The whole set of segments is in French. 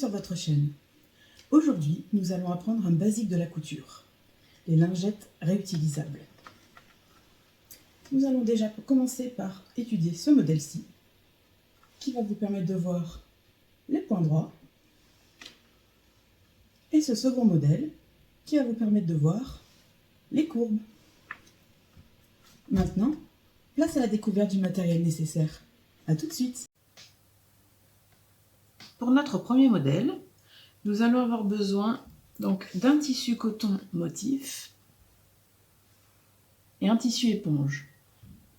sur votre chaîne. Aujourd'hui, nous allons apprendre un basique de la couture, les lingettes réutilisables. Nous allons déjà commencer par étudier ce modèle-ci, qui va vous permettre de voir les points droits, et ce second modèle, qui va vous permettre de voir les courbes. Maintenant, place à la découverte du matériel nécessaire. A tout de suite! Pour notre premier modèle, nous allons avoir besoin d'un tissu coton motif et un tissu éponge.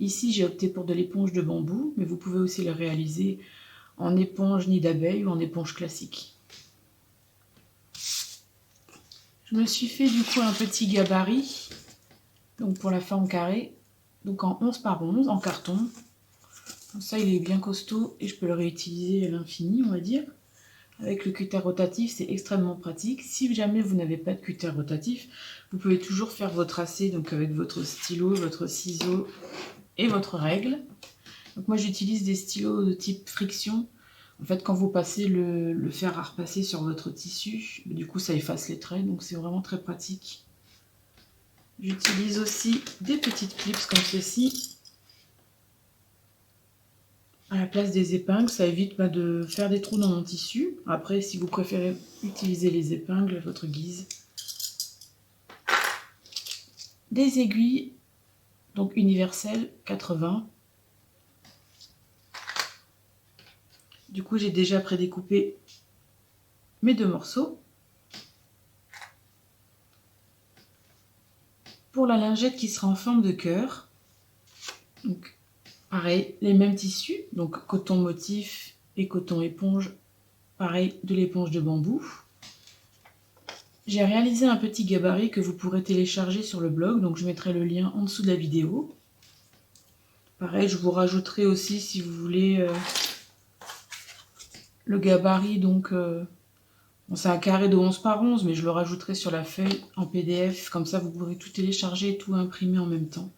Ici, j'ai opté pour de l'éponge de bambou, mais vous pouvez aussi le réaliser en éponge nid d'abeille ou en éponge classique. Je me suis fait du coup un petit gabarit, donc pour la forme carrée, donc en 11 par 11, en carton. Comme ça, il est bien costaud et je peux le réutiliser à l'infini, on va dire. Avec le cutter rotatif, c'est extrêmement pratique. Si jamais vous n'avez pas de cutter rotatif, vous pouvez toujours faire vos tracés donc avec votre stylo, votre ciseau et votre règle. Donc moi, j'utilise des stylos de type friction. En fait, quand vous passez le fer à repasser sur votre tissu, du coup, ça efface les traits, donc c'est vraiment très pratique. J'utilise aussi des petites clips comme ceci. À la place des épingles, ça évite de faire des trous dans mon tissu. Après, si vous préférez utiliser les épingles à votre guise. Des aiguilles, donc universelles, 80. Du coup, j'ai déjà prédécoupé mes deux morceaux. Pour la lingette qui sera en forme de cœur, donc pareil, les mêmes tissus, donc coton motif et coton éponge, pareil, de l'éponge de bambou. J'ai réalisé un petit gabarit que vous pourrez télécharger sur le blog, donc je mettrai le lien en dessous de la vidéo. Pareil, je vous rajouterai aussi, si vous voulez, le gabarit, donc bon, c'est un carré de 11 par 11, mais je le rajouterai sur la feuille en PDF, comme ça vous pourrez tout télécharger et tout imprimer en même temps.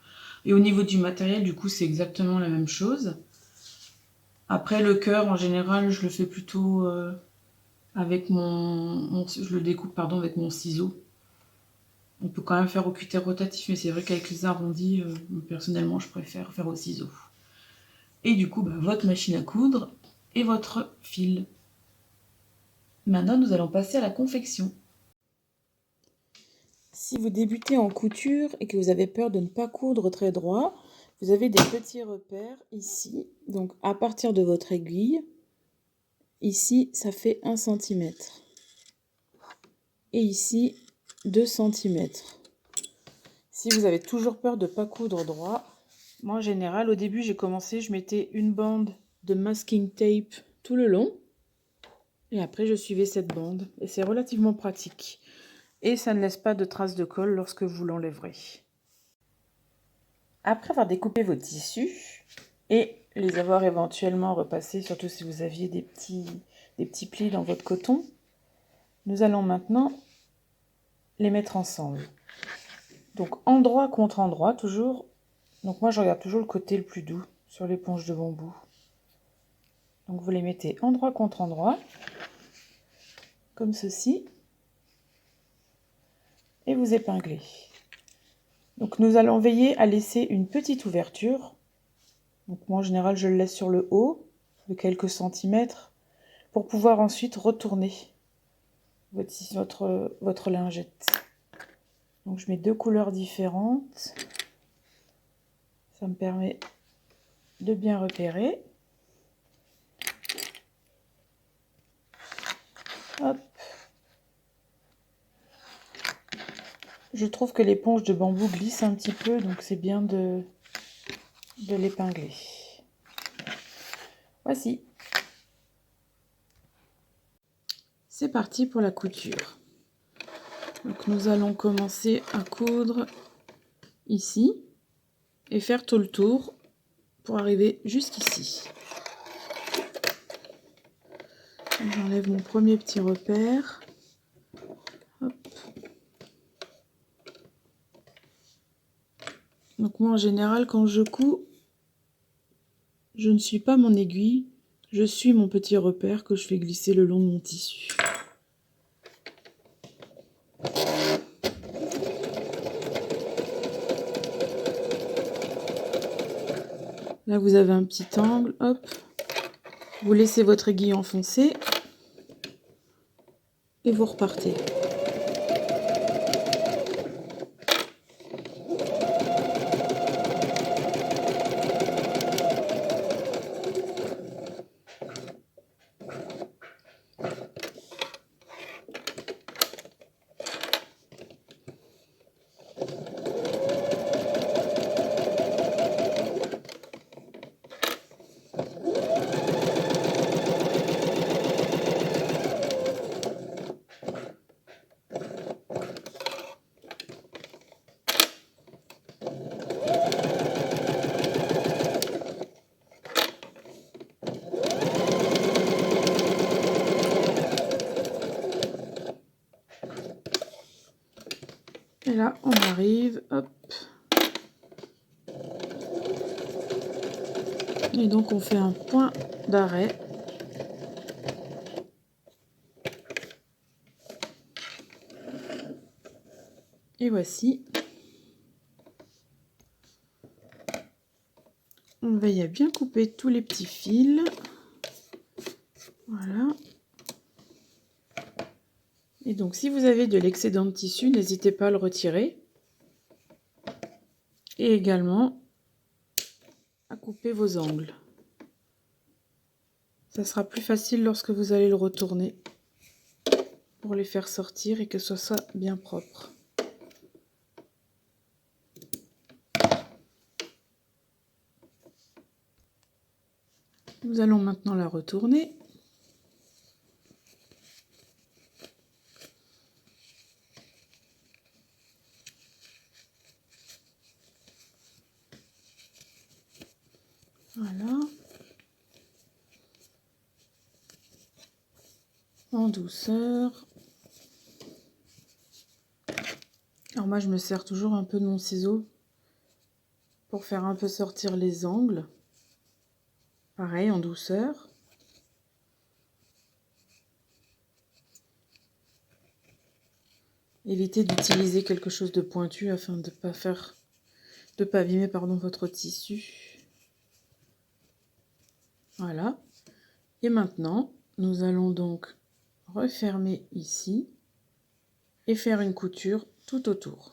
Et au niveau du matériel, du coup, c'est exactement la même chose. Après, le cœur, en général, je le fais plutôt avec je le découpe avec mon ciseau. On peut quand même faire au cutter rotatif, mais c'est vrai qu'avec les arrondis, personnellement, je préfère faire au ciseau. Et du coup, votre machine à coudre et votre fil. Maintenant, nous allons passer à la confection. Si vous débutez en couture et que vous avez peur de ne pas coudre très droit, vous avez des petits repères ici. Donc, à partir de votre aiguille, ici, ça fait 1 cm. Et ici, 2 cm. Si vous avez toujours peur de ne pas coudre droit, moi en général, au début, j'ai commencé, je mettais une bande de masking tape tout le long. Et après, je suivais cette bande. Et c'est relativement pratique. Et ça ne laisse pas de traces de colle lorsque vous l'enlèverez. Après avoir découpé vos tissus et les avoir éventuellement repassés, surtout si vous aviez des petits plis dans votre coton, nous allons maintenant les mettre ensemble. Donc endroit contre endroit, toujours. Donc moi, je regarde toujours le côté le plus doux sur l'éponge de bambou. Donc vous les mettez endroit contre endroit, comme ceci, et vous épinglez. Donc nous allons veiller à laisser une petite ouverture. Donc moi en général je le laisse sur le haut de quelques centimètres pour pouvoir ensuite retourner votre lingette. Donc je mets 2 couleurs différentes. Ça me permet de bien repérer. Hop. Je trouve que l'éponge de bambou glisse un petit peu, donc c'est bien de l'épingler. Voici. C'est parti pour la couture. Donc nous allons commencer à coudre ici et faire tout le tour pour arriver jusqu'ici. J'enlève mon premier petit repère. Hop. Donc moi en général quand je couds, je ne suis pas mon aiguille, je suis mon petit repère que je fais glisser le long de mon tissu. Là, vous avez un petit angle, hop. Vous laissez votre aiguille enfoncer et vous repartez. Et là, on arrive, hop. Et donc, on fait un point d'arrêt. Et voici. On veille à bien couper tous les petits fils. Voilà. Et donc, si vous avez de l'excédent de tissu, n'hésitez pas à le retirer. Et également à couper vos angles. Ça sera plus facile lorsque vous allez le retourner pour les faire sortir et que ce soit bien propre. Nous allons maintenant la retourner. Voilà. En douceur. Alors moi je me sers toujours un peu de mon ciseau pour faire un peu sortir les angles. Pareil en douceur. Évitez d'utiliser quelque chose de pointu afin de ne pas abîmer votre tissu. Voilà. Et maintenant, nous allons donc refermer ici et faire une couture tout autour.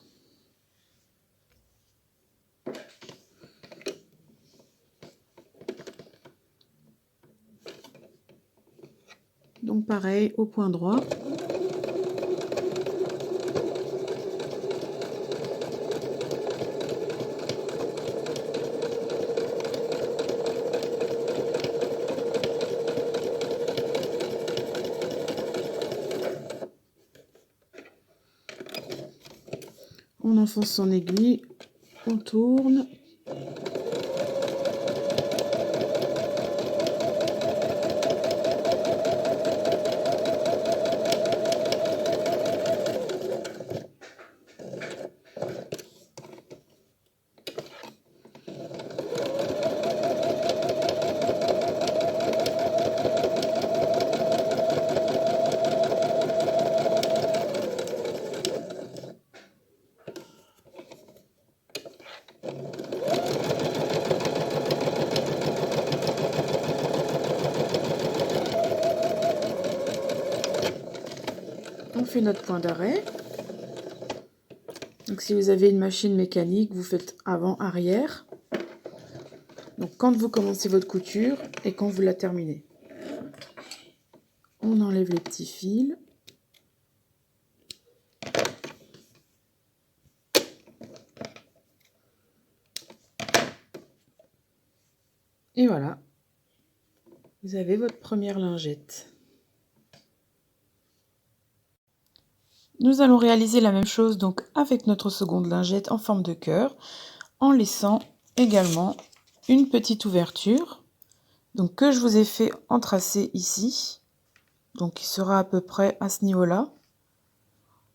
Donc pareil, au point droit. On enfonce son aiguille, on tourne. On fait notre point d'arrêt. Donc si vous avez une machine mécanique, vous faites avant-arrière. Donc quand vous commencez votre couture et quand vous la terminez. On enlève les petits fils. Et voilà, vous avez votre première lingette. Nous allons réaliser la même chose donc avec notre seconde lingette en forme de cœur, en laissant également une petite ouverture, donc que je vous ai fait entracer ici, donc qui sera à peu près à ce niveau-là.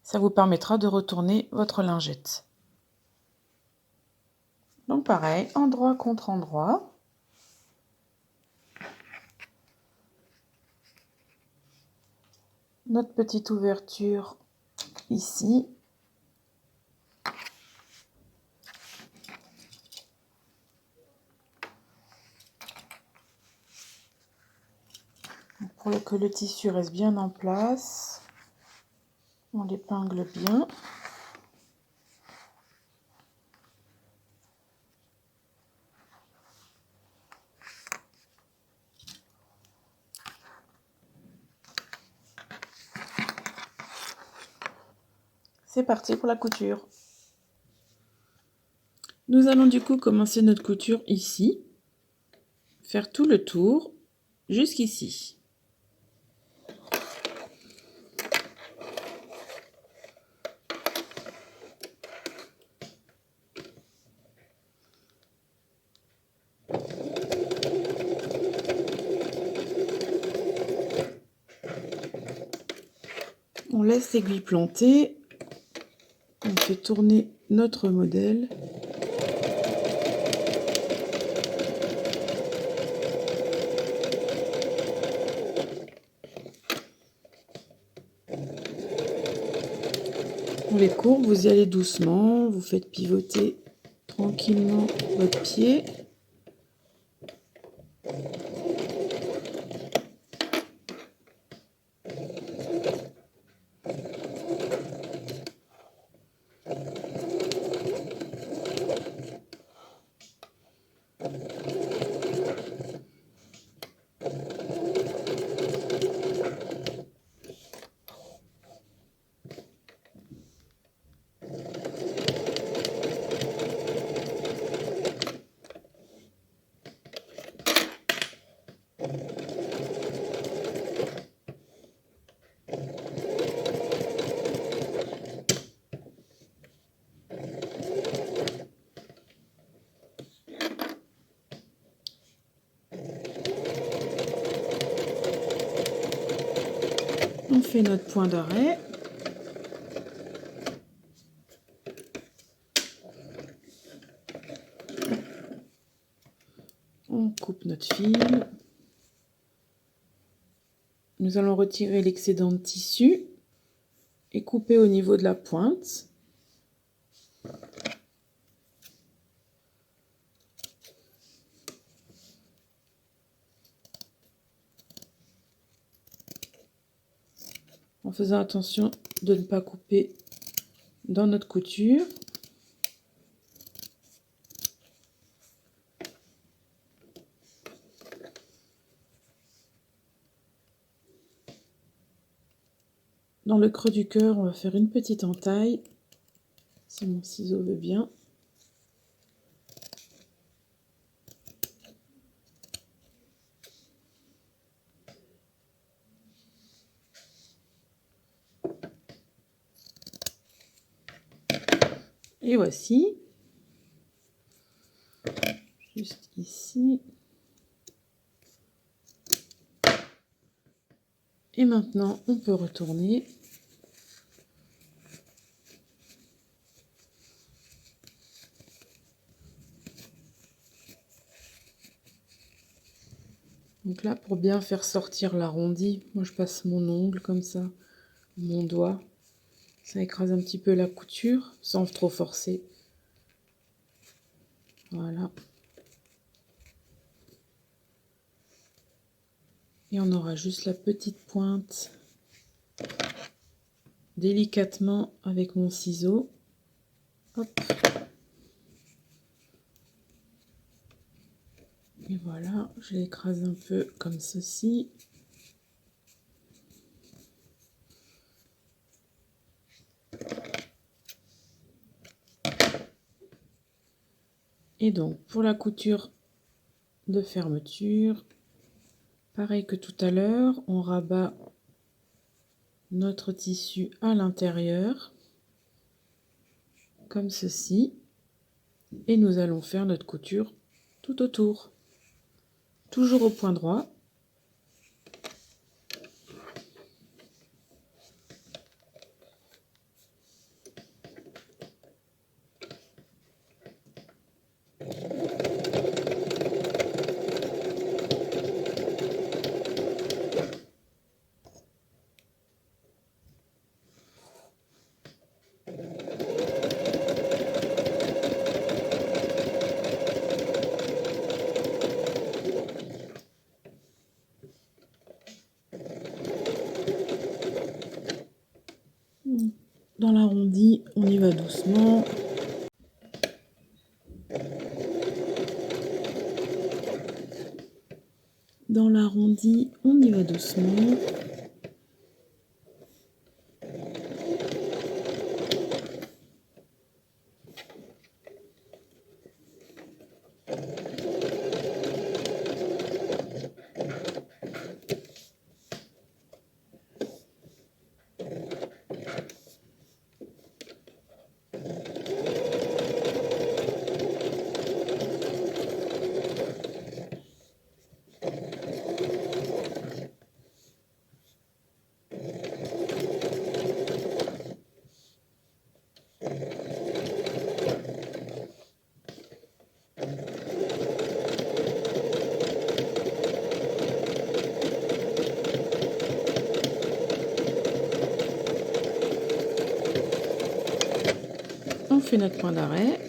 Ça vous permettra de retourner votre lingette. Donc pareil, endroit contre endroit. notre petite ouverture ici. Pour que le tissu reste bien en place, on l'épingle bien. C'est parti pour la couture. Nous allons du coup commencer notre couture ici, faire tout le tour jusqu'ici. On laisse l'aiguille plantée, on fait tourner notre modèle. Pour les courbes, vous y allez doucement, vous faites pivoter tranquillement votre pied. On fait notre point d'arrêt. On coupe notre fil. Nous allons retirer l'excédent de tissu et couper au niveau de la pointe. En faisant attention de ne pas couper dans notre couture. Dans le creux du cœur, on va faire une petite entaille, si mon ciseau veut bien. Et voici, juste ici. Et maintenant, on peut retourner. Donc là, pour bien faire sortir l'arrondi, moi je passe mon ongle comme ça, mon doigt. Ça écrase un petit peu la couture, sans trop forcer. Voilà. Et on aura juste la petite pointe délicatement avec mon ciseau. Hop. Et voilà, je l'écrase un peu comme ceci. Et donc, pour la couture de fermeture, pareil que tout à l'heure, on rabat notre tissu à l'intérieur, comme ceci. Et nous allons faire notre couture tout autour. Toujours au point droit. Dans l'arrondi, on y va doucement. On fait notre point d'arrêt.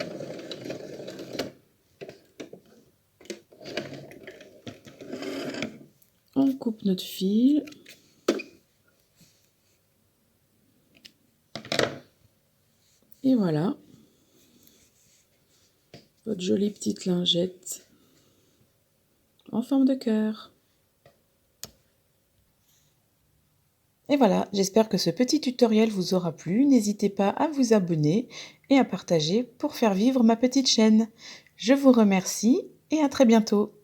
On coupe notre fil. Et voilà. Votre jolie petite lingette en forme de cœur. Et voilà, j'espère que ce petit tutoriel vous aura plu. N'hésitez pas à vous abonner et à partager pour faire vivre ma petite chaîne. Je vous remercie et à très bientôt.